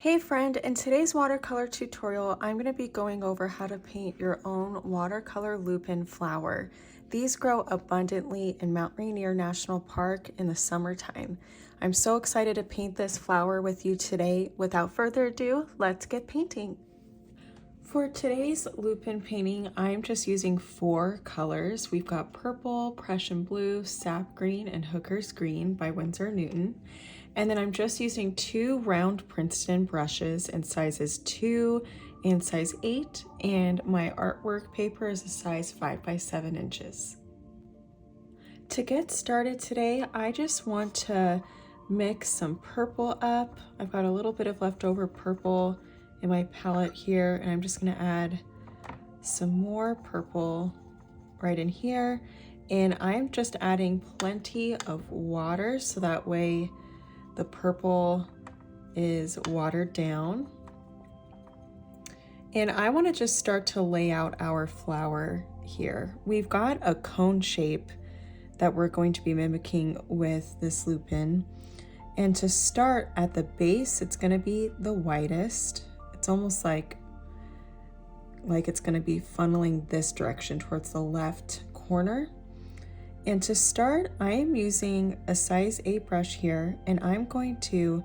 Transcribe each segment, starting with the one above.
Hey friend, in today's watercolor tutorial, I'm going to be going over how to paint your own watercolor lupine flower. These grow abundantly in Mount Rainier National Park in the summertime. I'm so excited to paint this flower with you today. Without further ado, let's get painting. For today's lupine painting, I'm just using 4 colors. We've got purple, Prussian Blue, Sap Green, and Hooker's Green by Winsor & Newton. And then I'm just using 2 round Princeton brushes in sizes 2 and size 8, and my artwork paper is a size 5 by 7 inches. To get started today, I just want to mix some purple up. I've got a little bit of leftover purple in my palette here, and I'm just going to add some more purple right in here. And I'm just adding plenty of water so that way the purple is watered down. And I want to just start to lay out our flower here. We've got a cone shape that we're going to be mimicking with this lupine. And to start at the base, it's going to be the widest. It's almost like it's going to be funneling this direction towards the left corner. And to start, I am using a size 8 brush here, and I'm going to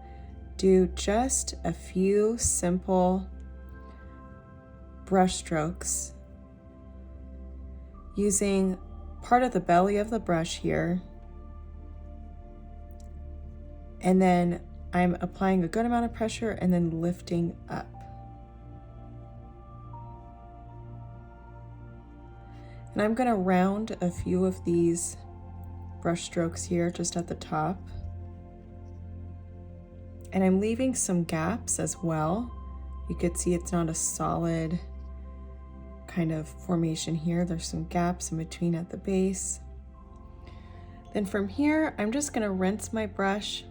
do just a few simple brush strokes using part of the belly of the brush here. And then I'm applying a good amount of pressure and then lifting up. And I'm going to round a few of these brush strokes here just at the top. And I'm leaving some gaps as well. You could see it's not a solid kind of formation here. There's some gaps in between at the base. Then from here, I'm just going to rinse my brush,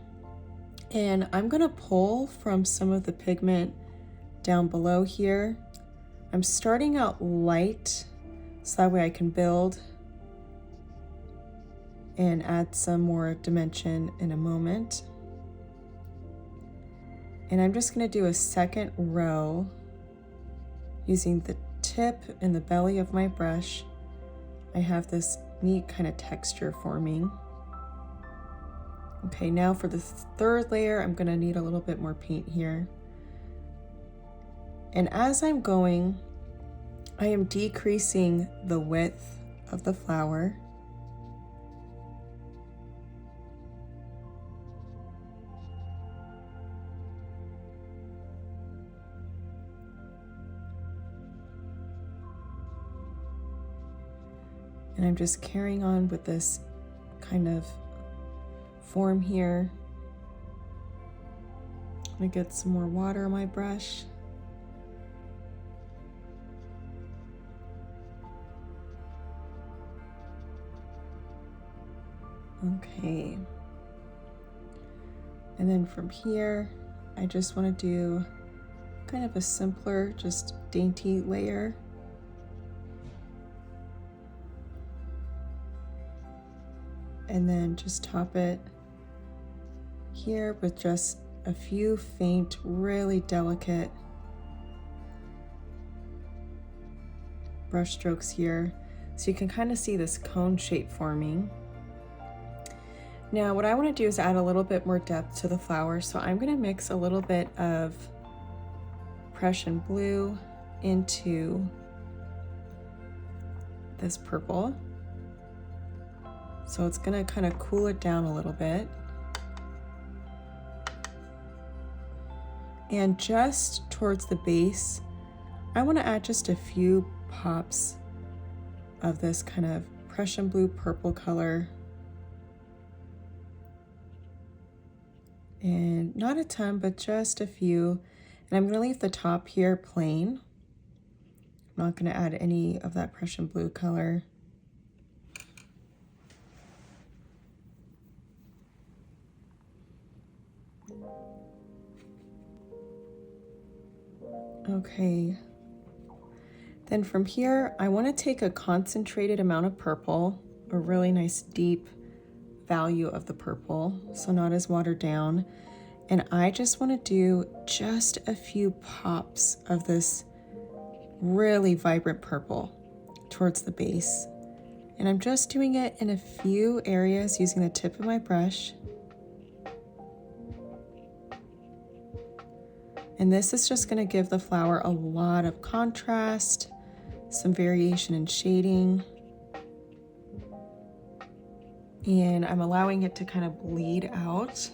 and I'm going to pull from some of the pigment down below here. I'm starting out light, so that way I can build and add some more dimension in a moment. And I'm just going to do a second row using the tip and the belly of my brush. I have this neat kind of texture forming. Okay, now for the third layer, I'm going to need a little bit more paint here. And as I'm going, I am decreasing the width of the flower. And I'm just carrying on with this kind of form here. I'm gonna get some more water on my brush. Okay, and then from here, I just want to do kind of a simpler, just dainty layer. And then just top it here with just a few faint, really delicate brush strokes here. So you can kind of see this cone shape forming. Now what I want to do is add a little bit more depth to the flower, so I'm going to mix a little bit of Prussian Blue into this purple. So it's going to kind of cool it down a little bit. And just towards the base, I want to add just a few pops of this kind of Prussian Blue purple color. And not a ton, but just a few. And I'm going to leave the top here plain. I'm not going to add any of that Prussian Blue color. Okay. Then from here, I want to take a concentrated amount of purple, a really nice deep value of the purple, so not as watered down. And I just want to do just a few pops of this really vibrant purple towards the base. And I'm just doing it in a few areas using the tip of my brush. And this is just going to give the flower a lot of contrast, some variation in shading. And I'm allowing it to kind of bleed out.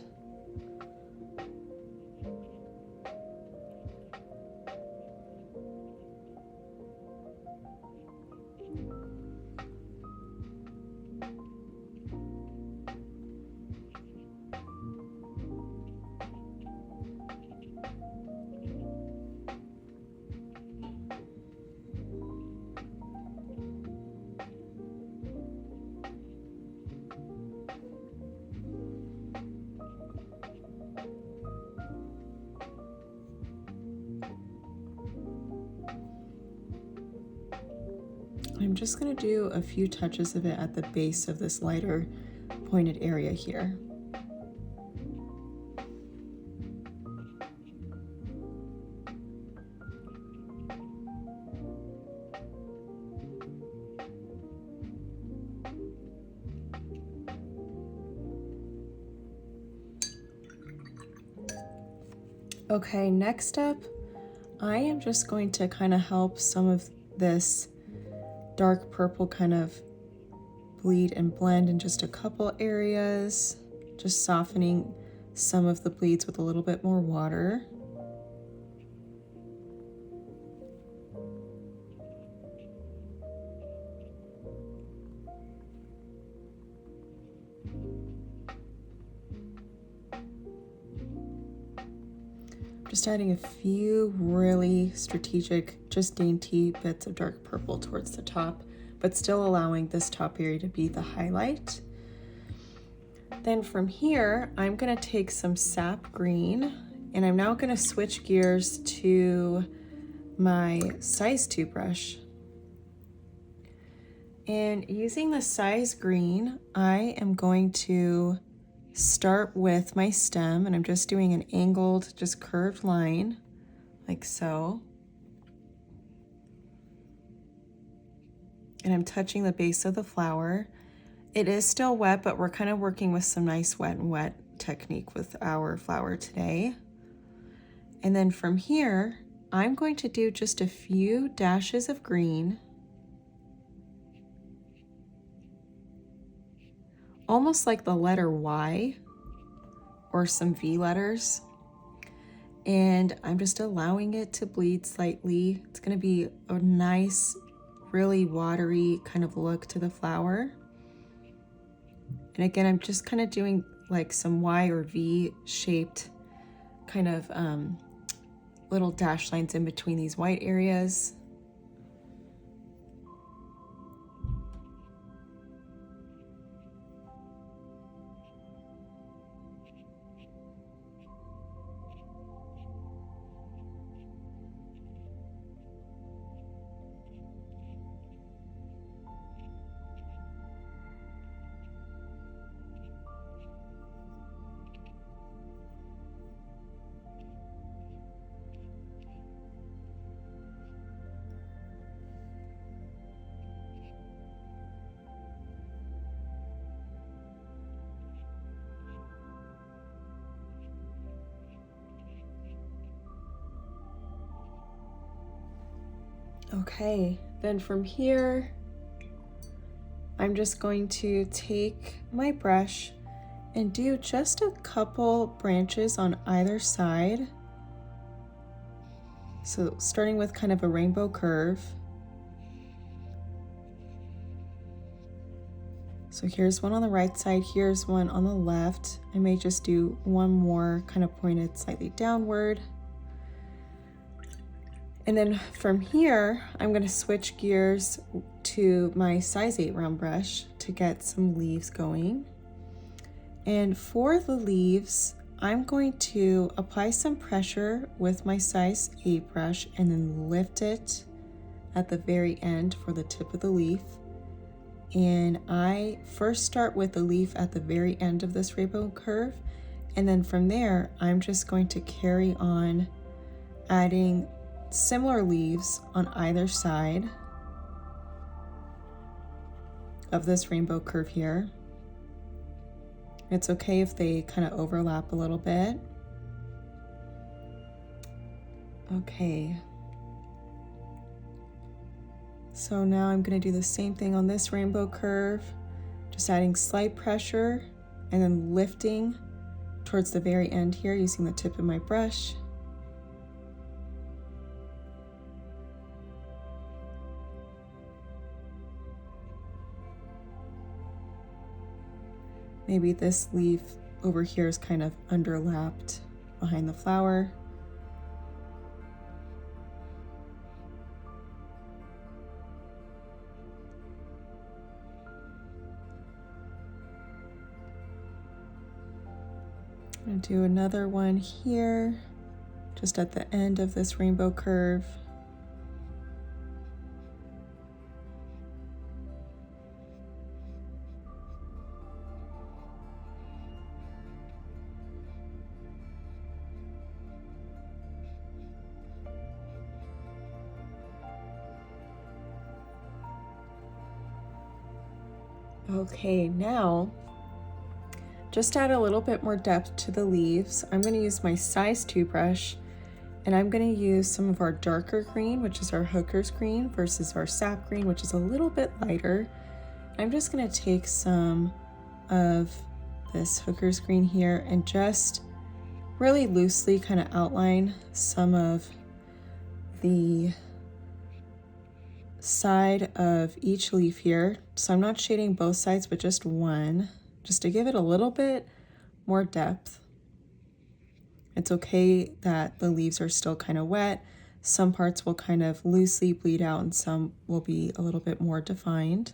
I'm just going to do a few touches of it at the base of this lighter pointed area here. Okay, next up, I am just going to kind of help some of this dark purple kind of bleed and blend in just a couple areas, just softening some of the bleeds with a little bit more water. Just adding a few really strategic, just dainty bits of dark purple towards the top, but still allowing this top area to be the highlight. Then from here, I'm gonna take some Sap Green, and I'm now gonna switch gears to my size 2 brush. And using the size green, I am going to start with my stem, and I'm just doing an angled, just curved line, like so. And I'm touching the base of the flower. It is still wet, but we're kind of working with some nice wet and wet technique with our flower today. And then from here, I'm going to do just a few dashes of green, almost like the letter Y or some V letters. And I'm just allowing it to bleed slightly. It's gonna be a nice, really watery kind of look to the flower. And again, I'm just kind of doing like some Y or V shaped kind of little dash lines in between these white areas. Okay, then from here, I'm just going to take my brush and do just a couple branches on either side. So starting with kind of a rainbow curve. So here's one on the right side, here's one on the left. I may just do one more kind of pointed slightly downward. And then from here, I'm going to switch gears to my size 8 round brush to get some leaves going. And for the leaves, I'm going to apply some pressure with my size 8 brush and then lift it at the very end for the tip of the leaf. And I first start with the leaf at the very end of this rainbow curve, And then from there, I'm just going to carry on adding similar leaves on either side of this rainbow curve here. It's okay if they kind of overlap a little bit. Okay. So now I'm going to do the same thing on this rainbow curve, just adding slight pressure and then lifting towards the very end here using the tip of my brush. Maybe this leaf over here is kind of underlapped behind the flower. I'm going to do another one here, just at the end of this rainbow curve. Okay, now just add a little bit more depth to the leaves. I'm going to use my size 2 brush, and I'm going to use some of our darker green, which is our hooker's green, versus our sap green, which is a little bit lighter. I'm just going to take some of this hooker's green here and just really loosely kind of outline some of the side of each leaf here. So I'm not shading both sides, but just one, just to give it a little bit more depth. It's okay that the leaves are still kind of wet. Some parts will kind of loosely bleed out and some will be a little bit more defined.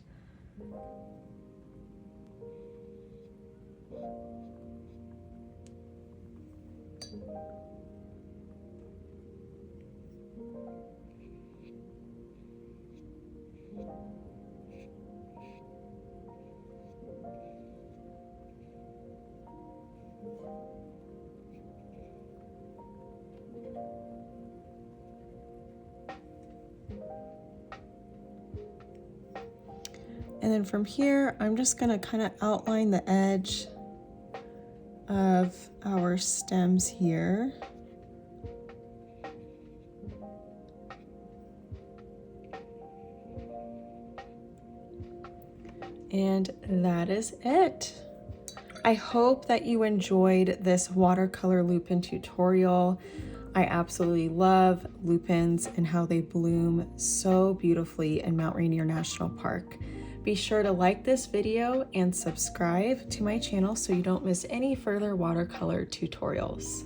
And then from here, I'm just gonna kind of outline the edge of our stems here. And that is it. I hope that you enjoyed this watercolor lupin tutorial. I absolutely love lupins and how they bloom so beautifully in Mount Rainier National Park. Be sure to like this video and subscribe to my channel so you don't miss any further watercolor tutorials.